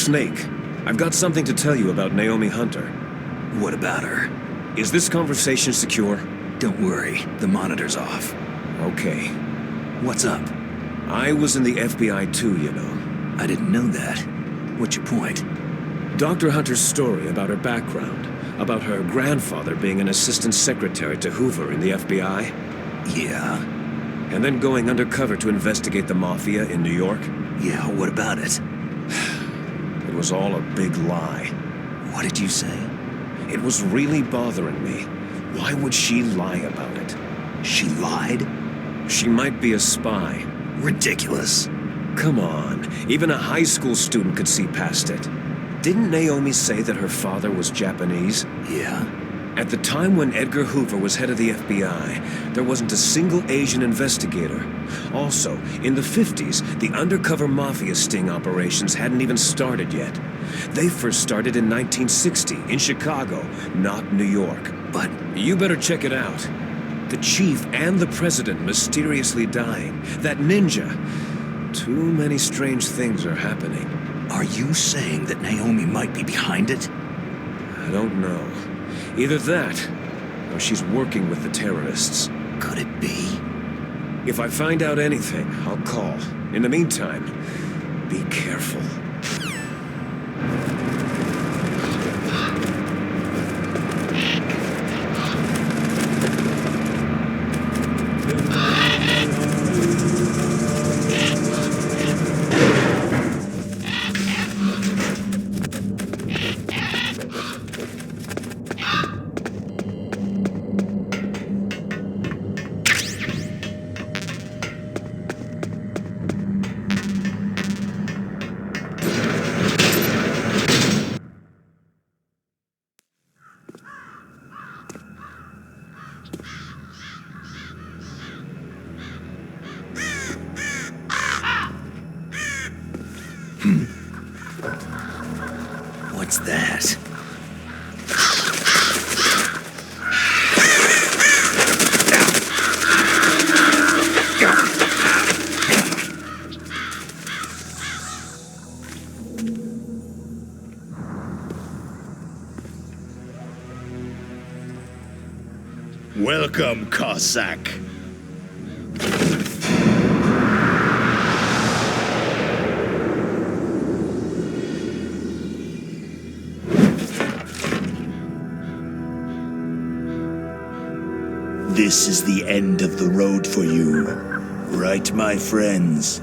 Snake, I've got something to tell you about Naomi Hunter. What about her? Is this conversation secure? Don't worry, the monitor's off. Okay. What's up? I was in the FBI too, you know. I didn't know that. What's your point? Dr. Hunter's story about her background, about her grandfather being an assistant secretary to Hoover in the FBI. Yeah? And then going undercover to investigate the Mafia in New York. Yeah, what about it? It was all a big lie. What did you say? It was really bothering me. Why would she lie about it? She lied? She might be a spy. Ridiculous. Come on, even a high school student could see past it. Didn't Naomi say that her father was Japanese? Yeah. At the time when Edgar Hoover was head of the FBI, there wasn't a single Asian investigator. Also, in the 50s, the undercover mafia sting operations hadn't even started yet. They first started in 1960, in Chicago, not New York. But you better check it out. The chief and the president mysteriously dying. That ninja. Too many strange things are happening. are you saying that Naomi might be behind it? I don't know. Either that, or she's working with the terrorists. Could it be? If I find out anything, I'll call. In the meantime, be careful. What's that? Welcome, Cossack. This is the end of the road for you, right, my friends?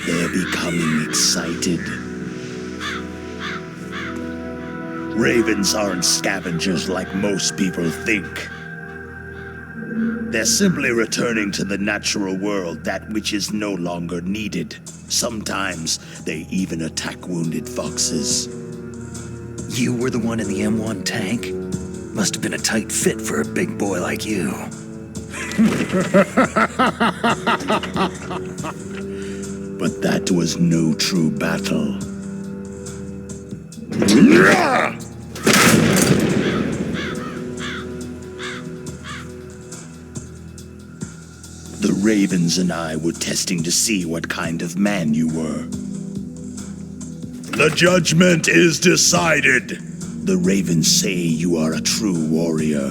They're becoming excited. Ravens aren't scavengers like most people think. They're simply returning to the natural world that which is no longer needed. Sometimes they even attack wounded foxes. You were the one in the M1 tank? Must have been a tight fit for a big boy like you. But that was no true battle. The Ravens and I were testing to see what kind of man you were. The judgment is decided. The Ravens say you are a true warrior.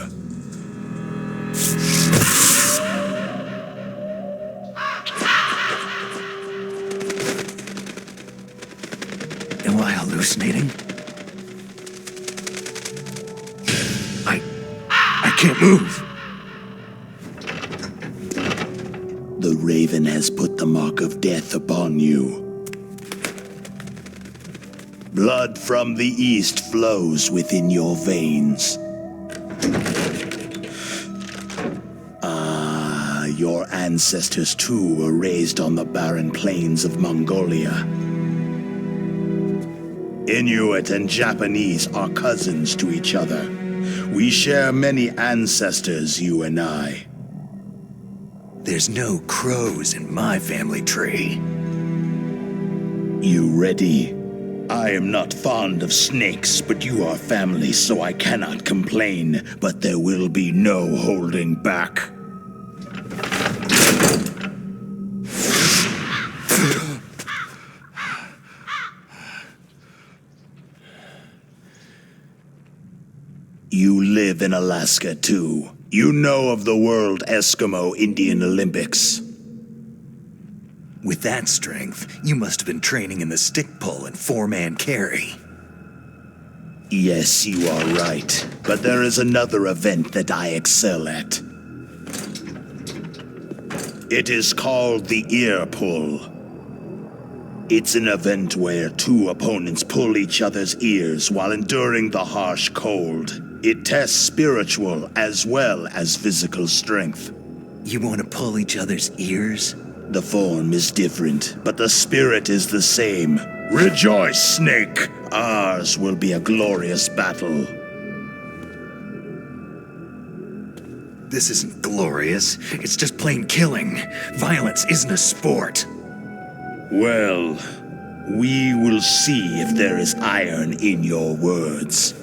Am I hallucinating? I can't move. The Raven has put the mark of death upon you. Blood from the east flows within your veins. Your ancestors too were raised on the barren plains of Mongolia. Inuit and Japanese are cousins to each other. We share many ancestors, you and I. There's no crows in my family tree. You ready? I am not fond of snakes, but you are family, so I cannot complain. But there will be no holding back. You live in Alaska, too. You know of the World Eskimo Indian Olympics. With that strength, you must have been training in the stick pull and four-man carry. Yes, you are right. But there is another event that I excel at. It is called the ear pull. It's an event where two opponents pull each other's ears while enduring the harsh cold. It tests spiritual as well as physical strength. You want to pull each other's ears? The form is different, but the spirit is the same. Rejoice, Snake! Ours will be a glorious battle. This isn't glorious. It's just plain killing. Violence isn't a sport. Well, we will see if there is iron in your words.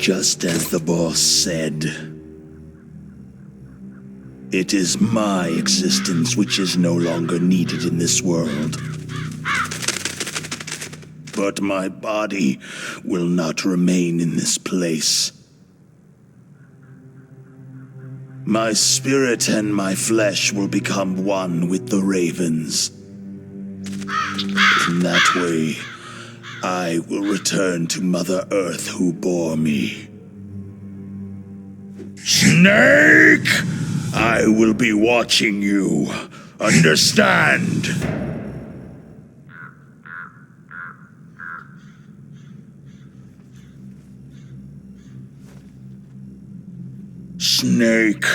Just as the boss said, it is my existence which is no longer needed in this world. But my body will not remain in this place. My spirit and my flesh will become one with the ravens. In that way, I will return to Mother Earth who bore me. Snake! I will be watching you. Understand? Snake,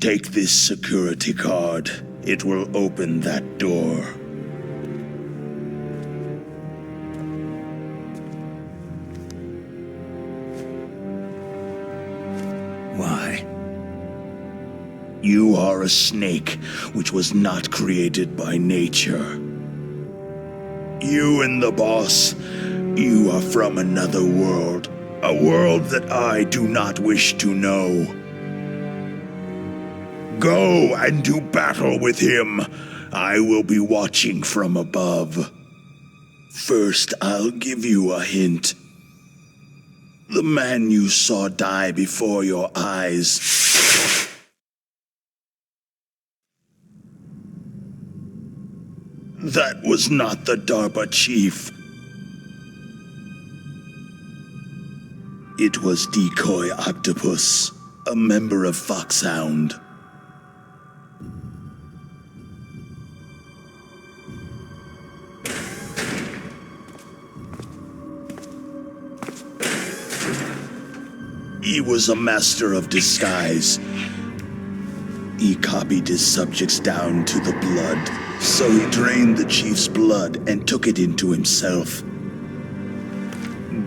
take this security card. It will open that door. Why? You are a snake which was not created by nature. You and the boss, you are from another world. A world that I do not wish to know. Go and do battle with him. I will be watching from above. First, I'll give you a hint. The man you saw die before your eyes. That was not the DARPA chief. It was Decoy Octopus, a member of Foxhound. He was a master of disguise. He copied his subjects down to the blood, so he drained the chief's blood and took it into himself.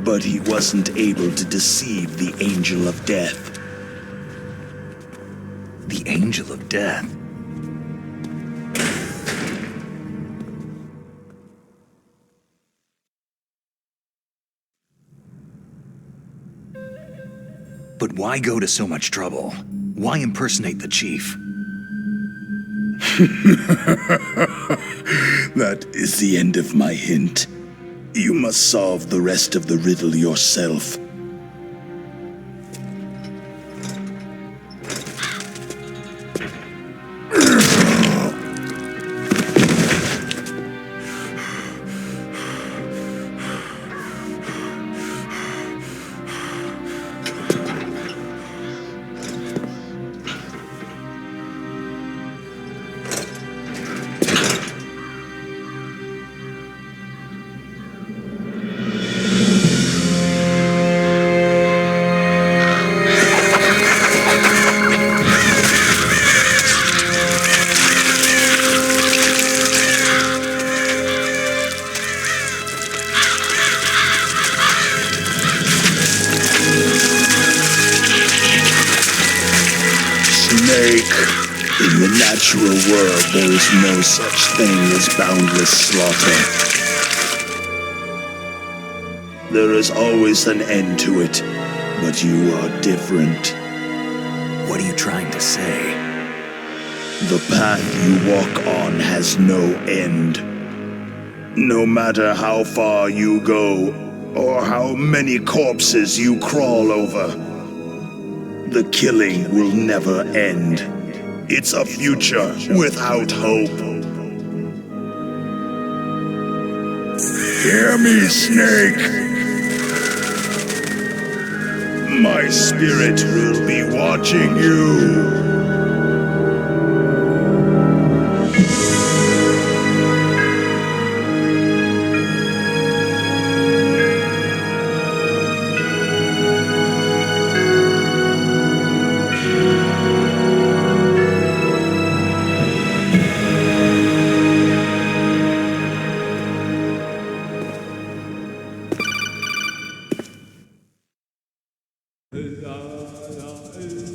But he wasn't able to deceive the Angel of Death. The Angel of Death? But why go to so much trouble? Why impersonate the chief? That is the end of my hint. You must solve the rest of the riddle yourself. In the natural world, there is no such thing as boundless slaughter. There is always an end to it, but you are different. What are you trying to say? The path you walk on has no end. No matter how far you go, or how many corpses you crawl over, the killing will never end. It's a future without hope. Hear me, Snake! My spirit will be watching you.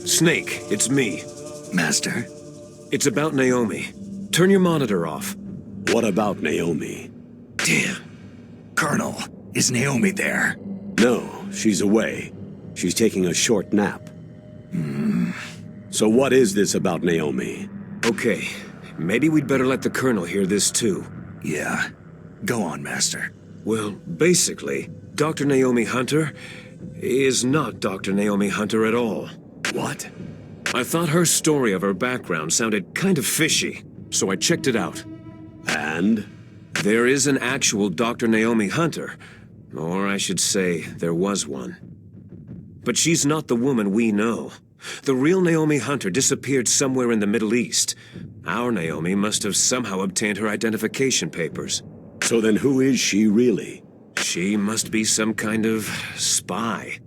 Snake, it's me. Master? It's about Naomi. Turn your monitor off. What about Naomi? Damn. Colonel, is Naomi there? No, she's away. She's taking a short nap. So what is this about Naomi? Okay, maybe we'd better let the Colonel hear this too. Yeah. Go on, Master. Well, basically, Dr. Naomi Hunter is not Dr. Naomi Hunter at all. What? I thought her story of her background sounded kind of fishy, so I checked it out. And? There is an actual Dr. Naomi Hunter, or I should say, there was one. But she's not the woman we know. The real Naomi Hunter disappeared somewhere in the Middle East. Our Naomi must have somehow obtained her identification papers. So then who is she really? She must be some kind of spy.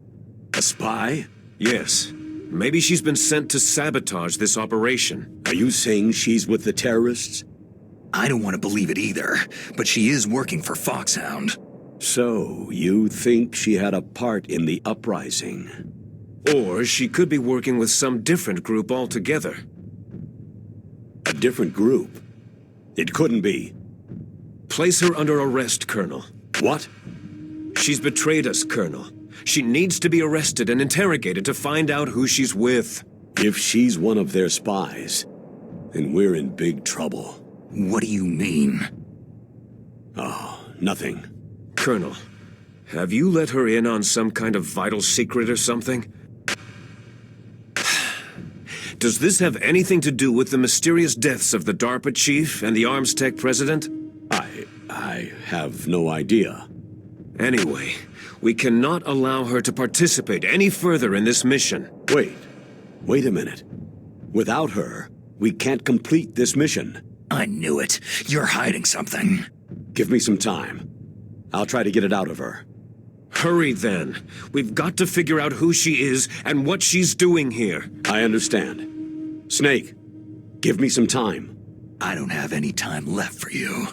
A spy? Yes. Maybe she's been sent to sabotage this operation. Are you saying she's with the terrorists? I don't want to believe it either, but she is working for Foxhound. So, you think she had a part in the uprising? Or she could be working with some different group altogether. A different group? It couldn't be. Place her under arrest, Colonel. What? She's betrayed us, Colonel. She needs to be arrested and interrogated to find out who she's with. If she's one of their spies, then we're in big trouble. What do you mean? Oh, nothing. Colonel, have you let her in on some kind of vital secret or something? Does this have anything to do with the mysterious deaths of the DARPA chief and the Armstech president? I have no idea. Anyway, we cannot allow her to participate any further in this mission. Wait a minute. Without her, we can't complete this mission. I knew it. You're hiding something. Give me some time. I'll try to get it out of her. Hurry then. We've got to figure out who she is and what she's doing here. I understand. Snake, give me some time. I don't have any time left for you.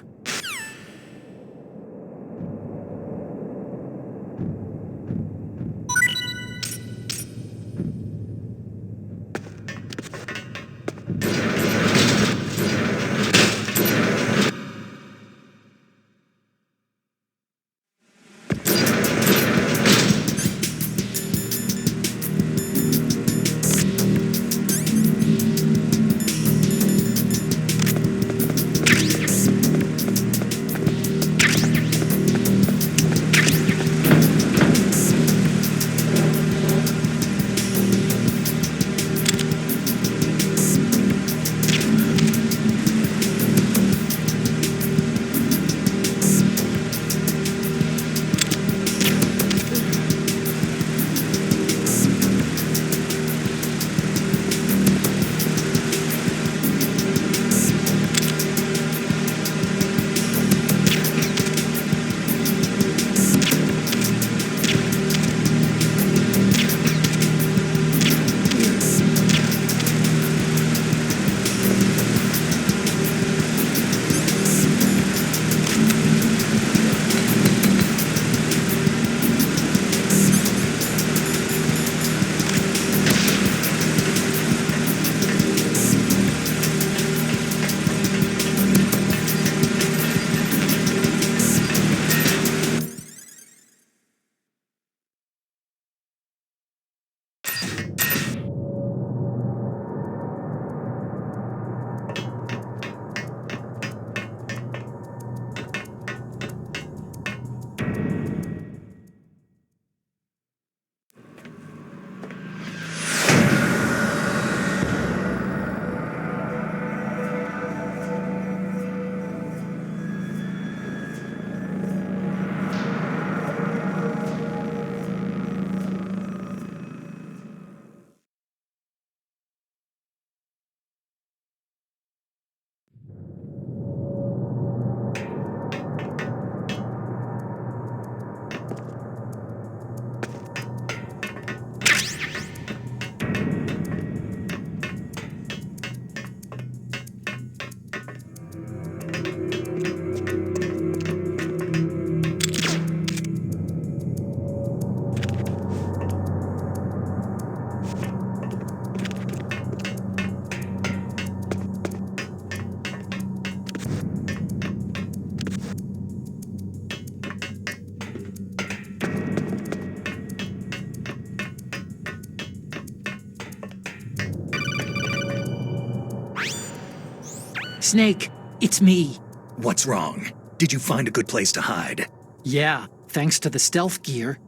Snake, it's me. What's wrong? Did you find a good place to hide? Yeah, thanks to the stealth gear.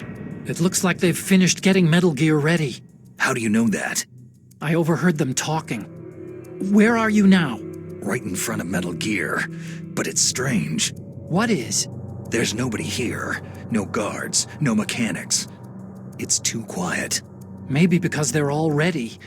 It looks like they've finished getting Metal Gear ready. How do you know that? I overheard them talking. Where are you now? Right in front of Metal Gear. But it's strange. What is? There's nobody here. No guards, no mechanics. It's too quiet. Maybe because they're all ready.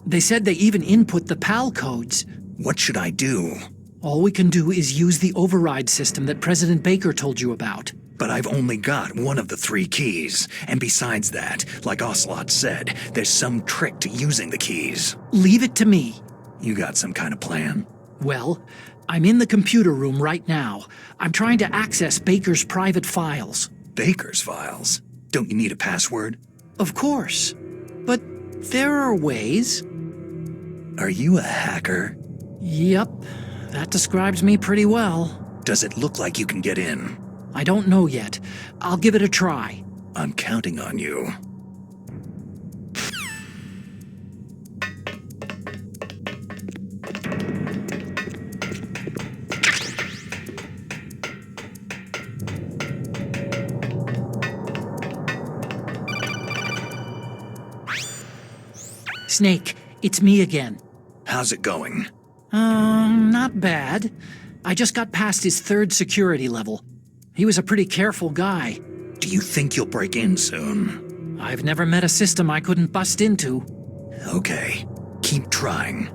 They said they even input the PAL codes. What should I do? All we can do is use the override system that President Baker told you about. But I've only got one of the 3 keys. And besides that, like Ocelot said, there's some trick to using the keys. Leave it to me. You got some kind of plan? Well, I'm in the computer room right now. I'm trying to access Baker's private files. Baker's files? Don't you need a password? Of course. But there are ways. Are you a hacker? Yep, that describes me pretty well. Does it look like you can get in? I don't know yet. I'll give it a try. I'm counting on you. Snake, it's me again. How's it going? Not bad. I just got past his 3rd security level. He was a pretty careful guy. Do you think you'll break in soon? I've never met a system I couldn't bust into. Okay, keep trying.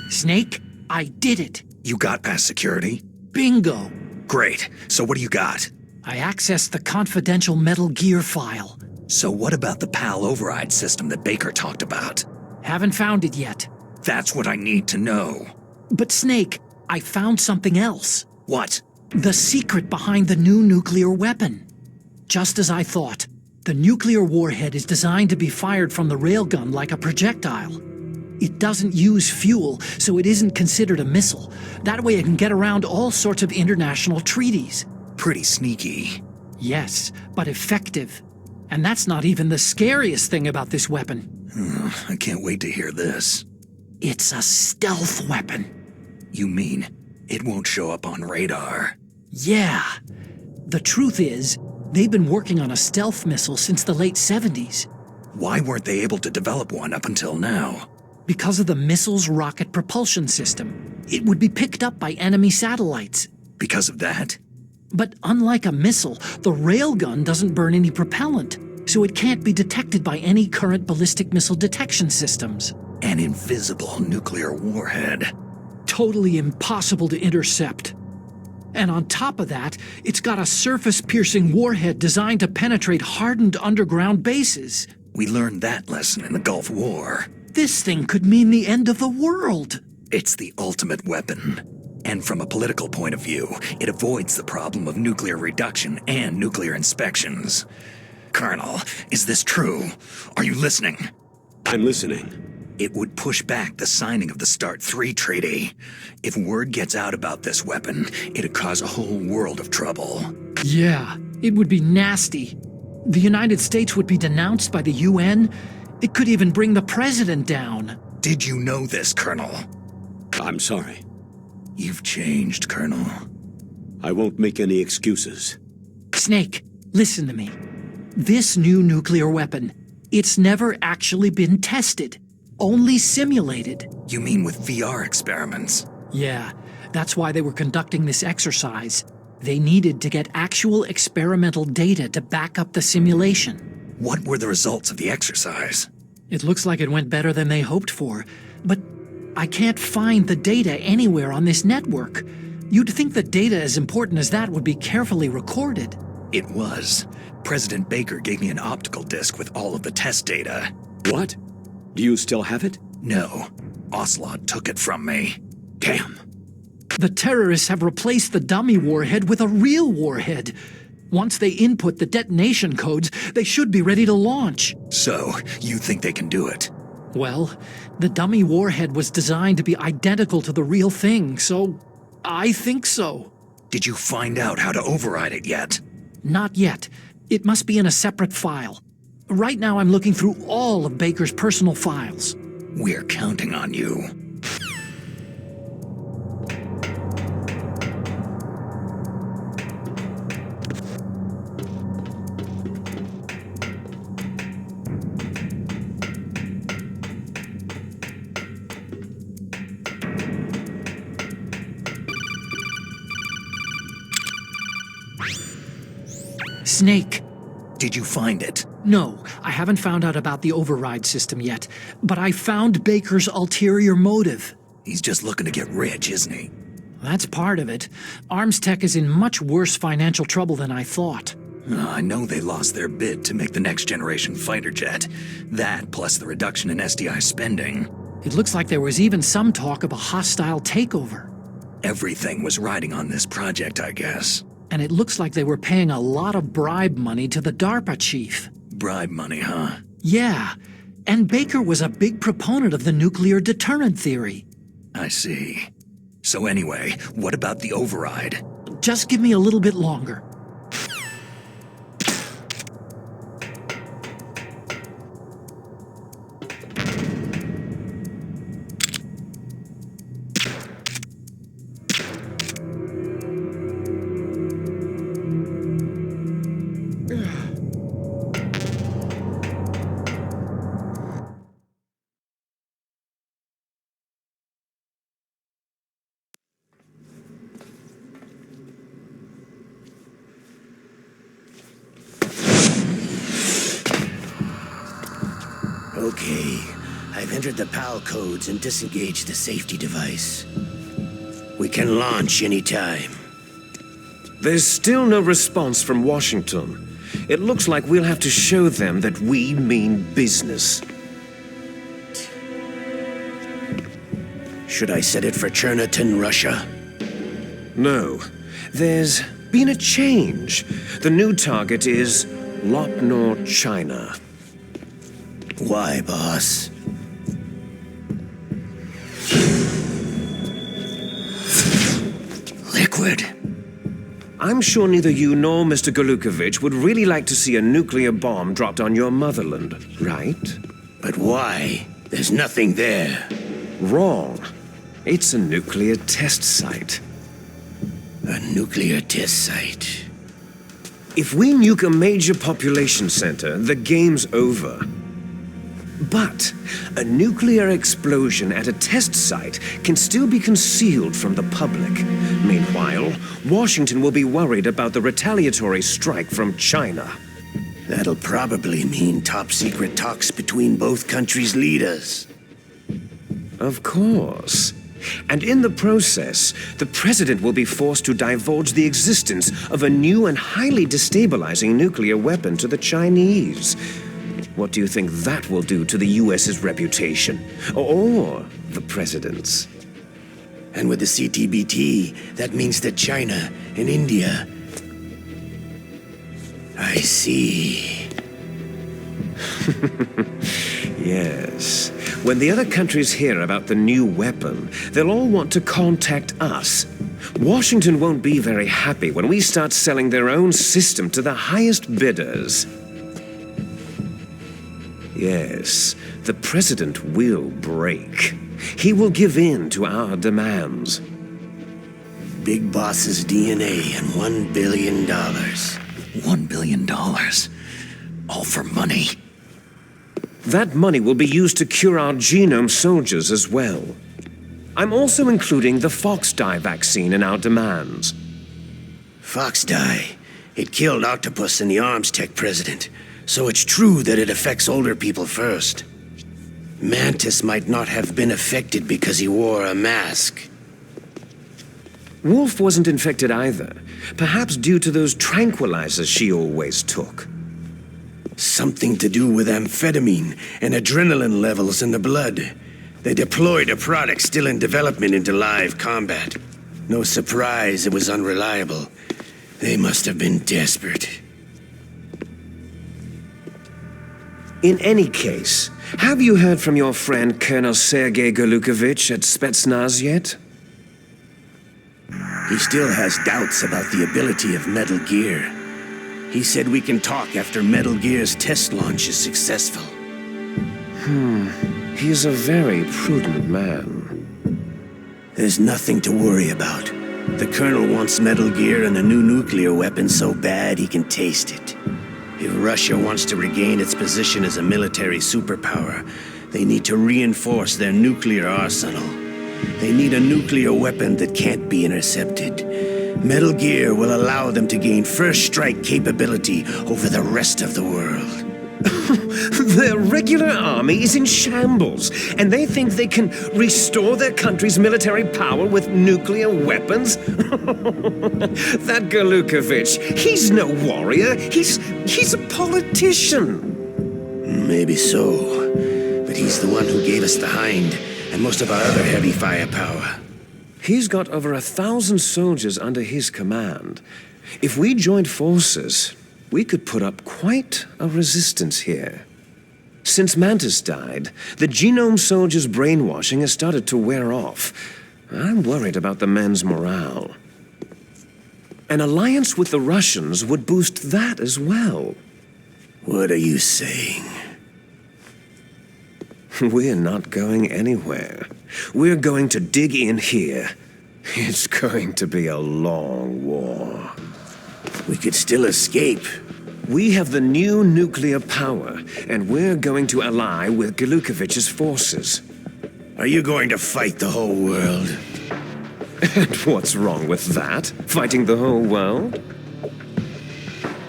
Snake, I did it. You got past security? Bingo. Great. So what do you got? I accessed the confidential Metal Gear file. So what about the PAL override system that Baker talked about? Haven't found it yet. That's what I need to know. But Snake, I found something else. What? The secret behind the new nuclear weapon. Just as I thought, the nuclear warhead is designed to be fired from the railgun like a projectile. It doesn't use fuel, so it isn't considered a missile. That way it can get around all sorts of international treaties. Pretty sneaky. Yes, but effective. And that's not even the scariest thing about this weapon. I can't wait to hear this. It's a stealth weapon. You mean it won't show up on radar? Yeah. The truth is, they've been working on a stealth missile since the late 70s. Why weren't they able to develop one up until now? Because of the missile's rocket propulsion system. It would be picked up by enemy satellites. Because of that? But unlike a missile, the railgun doesn't burn any propellant, so it can't be detected by any current ballistic missile detection systems. An invisible nuclear warhead. Totally impossible to intercept. And on top of that, it's got a surface-piercing warhead designed to penetrate hardened underground bases. We learned that lesson in the Gulf War. This thing could mean the end of the world. It's the ultimate weapon. And from a political point of view, it avoids the problem of nuclear reduction and nuclear inspections. Colonel, is this true? Are you listening? I'm listening. It would push back the signing of the START 3 treaty. If word gets out about this weapon, it'd cause a whole world of trouble. Yeah, it would be nasty. The United States would be denounced by the UN. It could even bring the president down. Did you know this, Colonel? I'm sorry. You've changed, Colonel. I won't make any excuses. Snake, listen to me. This new nuclear weapon, it's never actually been tested. Only simulated. You mean with VR experiments? Yeah, that's why they were conducting this exercise. They needed to get actual experimental data to back up the simulation. What were the results of the exercise? It looks like it went better than they hoped for, but I can't find the data anywhere on this network. You'd think the data as important as that would be carefully recorded. It was. President Baker gave me an optical disc with all of the test data. What? Do you still have it? No. Ocelot took it from me. Damn. The terrorists have replaced the dummy warhead with a real warhead. Once they input the detonation codes, they should be ready to launch. So, you think they can do it? Well, the dummy warhead was designed to be identical to the real thing, so I think so. Did you find out how to override it yet? Not yet, It must be in a separate file. Right now I'm looking through all of Baker's personal files. We're counting on you. Snake. Did you find it? No, I haven't found out about the override system yet, but I found Baker's ulterior motive. He's just looking to get rich, isn't he? That's part of it. Arms Tech is in much worse financial trouble than I thought. I know they lost their bid to make the next generation fighter jet. That, plus the reduction in SDI spending. It looks like there was even some talk of a hostile takeover. Everything was riding on this project, I guess. And it looks like they were paying a lot of bribe money to the DARPA chief. Bribe money, huh? Yeah, and Baker was a big proponent of the nuclear deterrent theory. I see. So anyway, what about the override? Just give me a little bit longer. Okay, I've entered the PAL codes and disengaged the safety device. We can launch anytime. There's still no response from Washington. It looks like we'll have to show them that we mean business. Should I set it for Cherniton, Russia? No. There's been a change. The new target is Lopnor, China. Why, boss? Liquid. I'm sure neither you nor Mr. Golukovich would really like to see a nuclear bomb dropped on your motherland, right? But why? There's nothing there. Wrong. It's a nuclear test site. A nuclear test site. If we nuke a major population center, the game's over. But a nuclear explosion at a test site can still be concealed from the public. Meanwhile, Washington will be worried about the retaliatory strike from China. That'll probably mean top-secret talks between both countries' leaders. Of course. And in the process, the president will be forced to divulge the existence of a new and highly destabilizing nuclear weapon to the Chinese. What do you think that will do to the U.S.'s reputation? Or the president's? And with the CTBT, that means that China and India... I see. Yes. When the other countries hear about the new weapon, they'll all want to contact us. Washington won't be very happy when we start selling their own system to the highest bidders. Yes, the president will break. He will give in to our demands. Big Boss's DNA and $1 billion. $1 billion. All for money. That money will be used to cure our genome soldiers as well. I'm also including the Fox-dye vaccine in our demands. Fox-dye? It killed Octopus and the Arms Tech president. So it's true that it affects older people first. Mantis might not have been affected because he wore a mask. Wolf wasn't infected either. Perhaps due to those tranquilizers she always took. Something to do with amphetamine and adrenaline levels in the blood. They deployed a product still in development into live combat. No surprise it was unreliable. They must have been desperate. In any case, have you heard from your friend Colonel Sergei Golukovich at Spetsnaz yet? He still has doubts about the ability of Metal Gear. He said we can talk after Metal Gear's test launch is successful. He is a very prudent man. There's nothing to worry about. The Colonel wants Metal Gear and a new nuclear weapon so bad he can taste it. If Russia wants to regain its position as a military superpower, they need to reinforce their nuclear arsenal. They need a nuclear weapon that can't be intercepted. Metal Gear will allow them to gain first strike capability over the rest of the world. Their regular army is in shambles, and they think they can restore their country's military power with nuclear weapons? That Galukovich, he's no warrior. He's a politician. Maybe so, but he's the one who gave us the Hind and most of our other heavy firepower. He's got over 1,000 soldiers under his command. If we joined forces, we could put up quite a resistance here. Since Mantis died, the Genome Soldiers' brainwashing has started to wear off. I'm worried about the men's morale. An alliance with the Russians would boost that as well. What are you saying? We're not going anywhere. We're going to dig in here. It's going to be a long war. We could still escape. We have the new nuclear power, and we're going to ally with Galukovich's forces. Are you going to fight the whole world? And what's wrong with that? Fighting the whole world?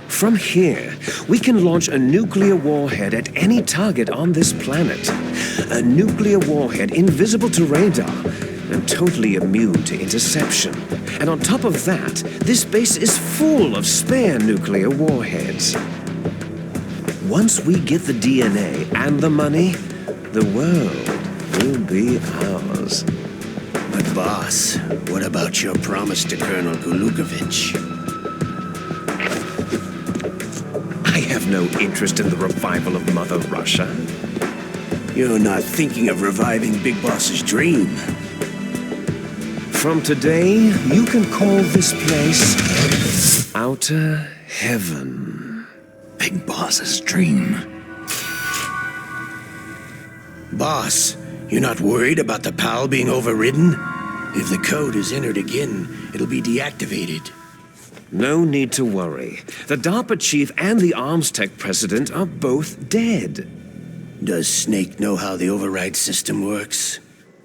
From here, we can launch a nuclear warhead at any target on this planet. A nuclear warhead invisible to radar and totally immune to interception. And on top of that, this base is full of spare nuclear warheads. Once we get the DNA and the money, the world will be ours. But boss, what about your promise to Colonel Galukovich? I have no interest in the revival of Mother Russia. You're not thinking of reviving Big Boss's dream. From today, you can call this place Outer Heaven. Big Boss's dream. Boss, you're not worried about the PAL being overridden? If the code is entered again, it'll be deactivated. No need to worry. The DARPA chief and the Arms Tech president are both dead. Does Snake know how the override system works?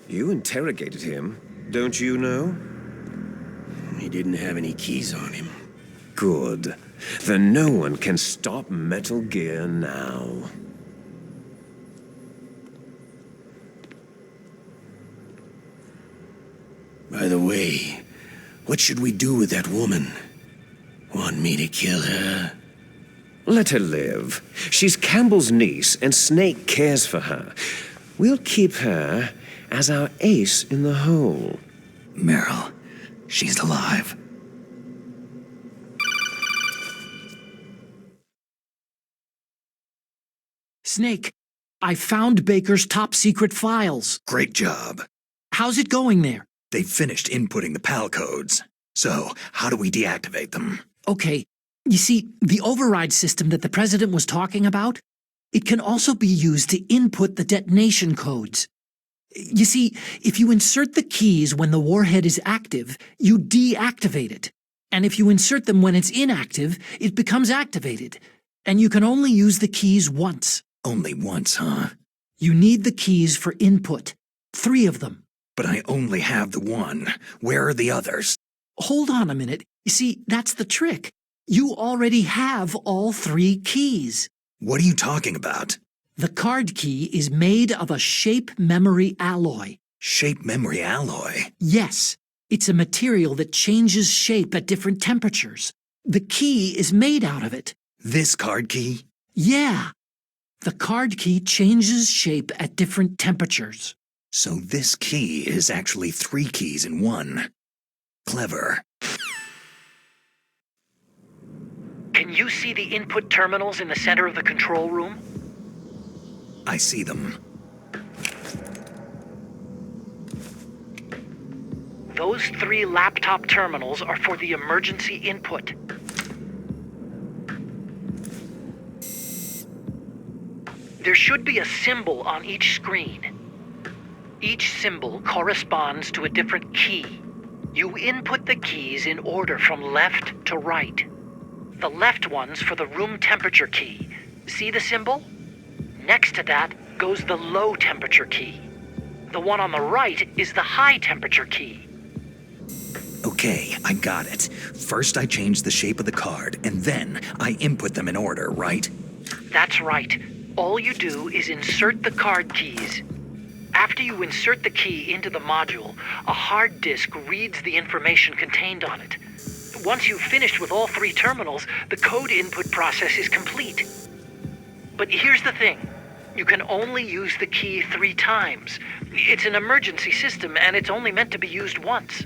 You interrogated him, don't you know? He didn't have any keys on him. Good. Then no one can stop Metal Gear now. By the way, what should we do with that woman? Want me to kill her? Let her live. She's Campbell's niece, and Snake cares for her. We'll keep her as our ace in the hole. Meryl, she's alive. Snake, I found Baker's top-secret files. Great job. How's it going there? They've finished inputting the PAL codes. So, how do we deactivate them? Okay, you see, the override system that the President was talking about, it can also be used to input the detonation codes. You see, if you insert the keys when the warhead is active, you deactivate it. And if you insert them when it's inactive, it becomes activated. And you can only use the keys once. Only once, huh? You need the keys for input. 3 of them. But I only have the one. Where are the others? Hold on a minute. You see, that's the trick. You already have all 3 keys. What are you talking about? The card key is made of a shape memory alloy. Shape memory alloy? Yes. It's a material that changes shape at different temperatures. The key is made out of it. This card key? Yeah. The card key changes shape at different temperatures. So this key is actually 3 keys in one. Clever. Can you see the input terminals in the center of the control room? I see them. Those 3 laptop terminals are for the emergency input. There should be a symbol on each screen. Each symbol corresponds to a different key. You input the keys in order from left to right. The left one's for the room temperature key. See the symbol? Next to that goes the low temperature key. The one on the right is the high temperature key. Okay, I got it. First I change the shape of the card, and then I input them in order, right? That's right. All you do is insert the card keys. After you insert the key into the module, a hard disk reads the information contained on it. Once you've finished with all 3 terminals, the code input process is complete. But here's the thing. You can only use the key 3 times. It's an emergency system, and it's only meant to be used once.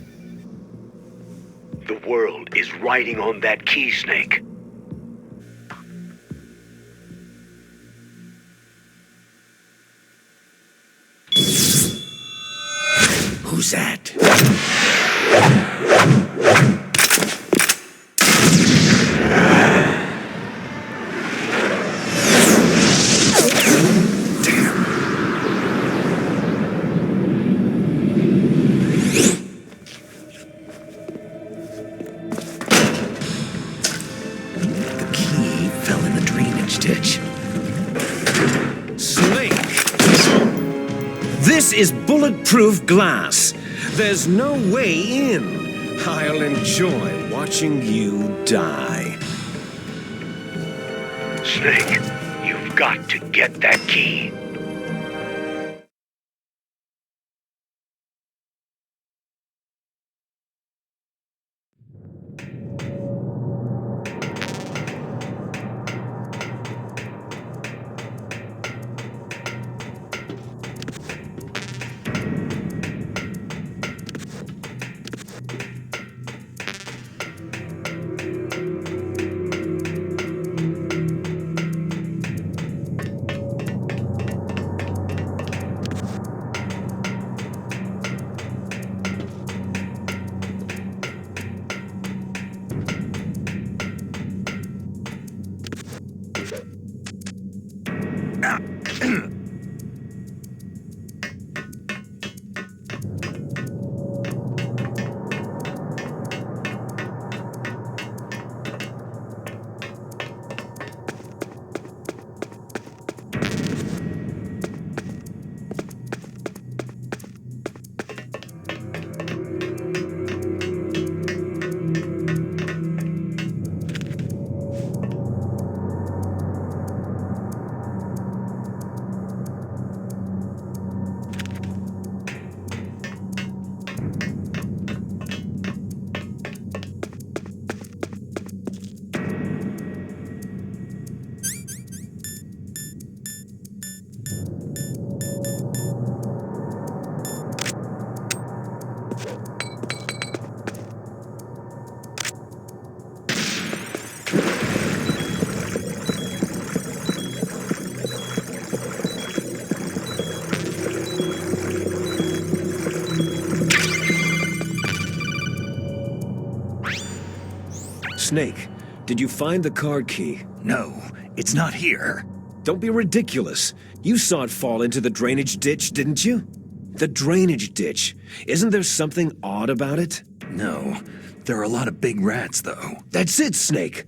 The world is riding on that key, Snake. Who's that? The key fell in the drainage ditch. Snake! This is bulletproof glass. There's no way in. I'll enjoy watching you die. Snake, you've got to get that key. Snake, did you find the card key? No, it's not here. Don't be ridiculous. You saw it fall into the drainage ditch, didn't you? The drainage ditch. Isn't there something odd about it? No, there are a lot of big rats, though. That's it, Snake.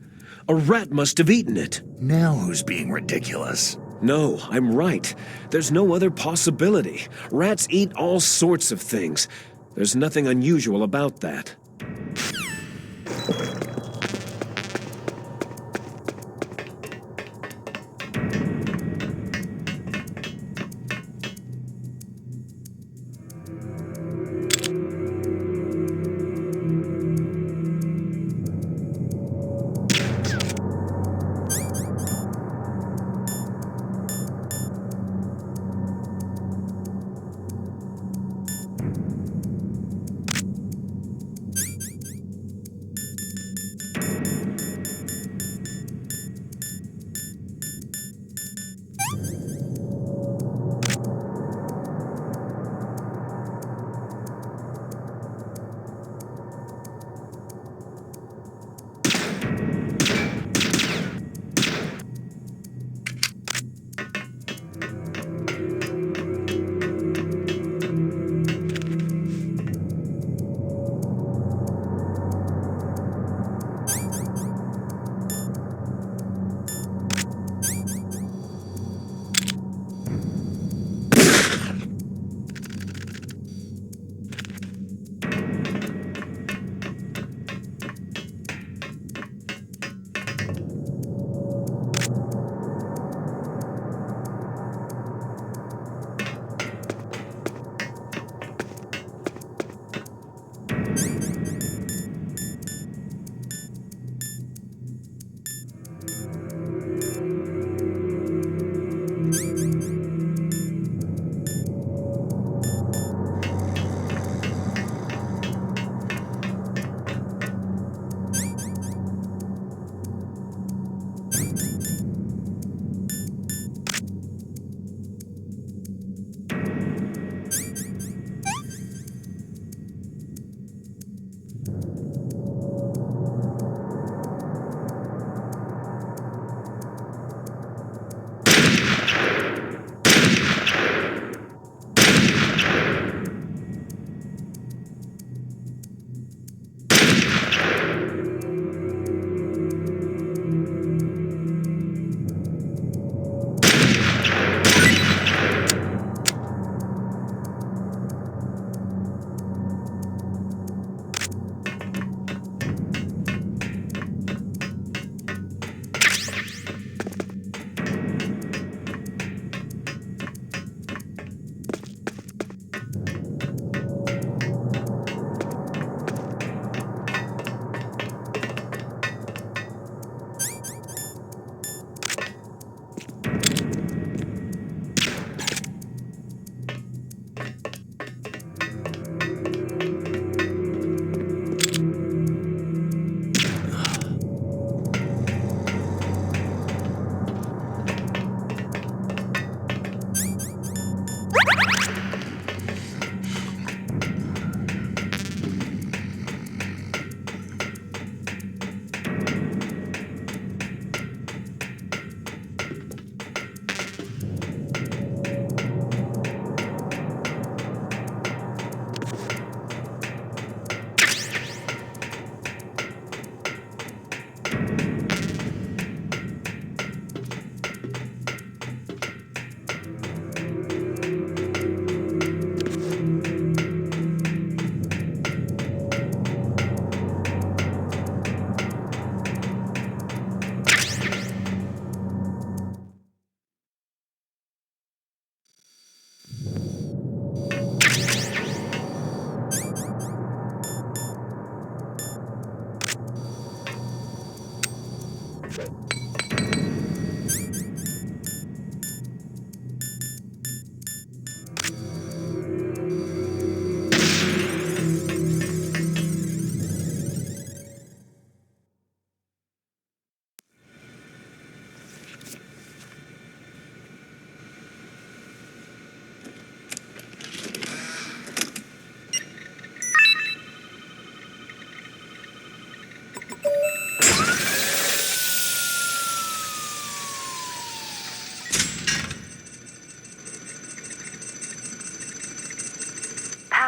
A rat must have eaten it. Now who's being ridiculous? No, I'm right. There's no other possibility. Rats eat all sorts of things. There's nothing unusual about that.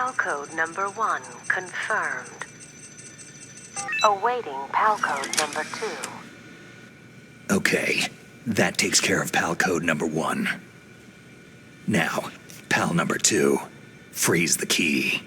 PAL code number 1 confirmed. Awaiting PAL code number 2. Okay, that takes care of PAL code number 1. Now, PAL number 2, freeze the key.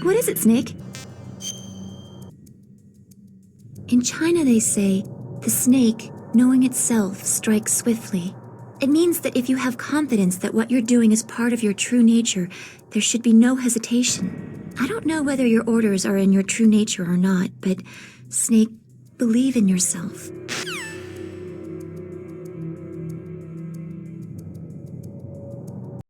What is it, Snake? In China, they say, the snake, knowing itself, strikes swiftly. It means that if you have confidence that what you're doing is part of your true nature, there should be no hesitation. I don't know whether your orders are in your true nature or not, but, Snake, believe in yourself.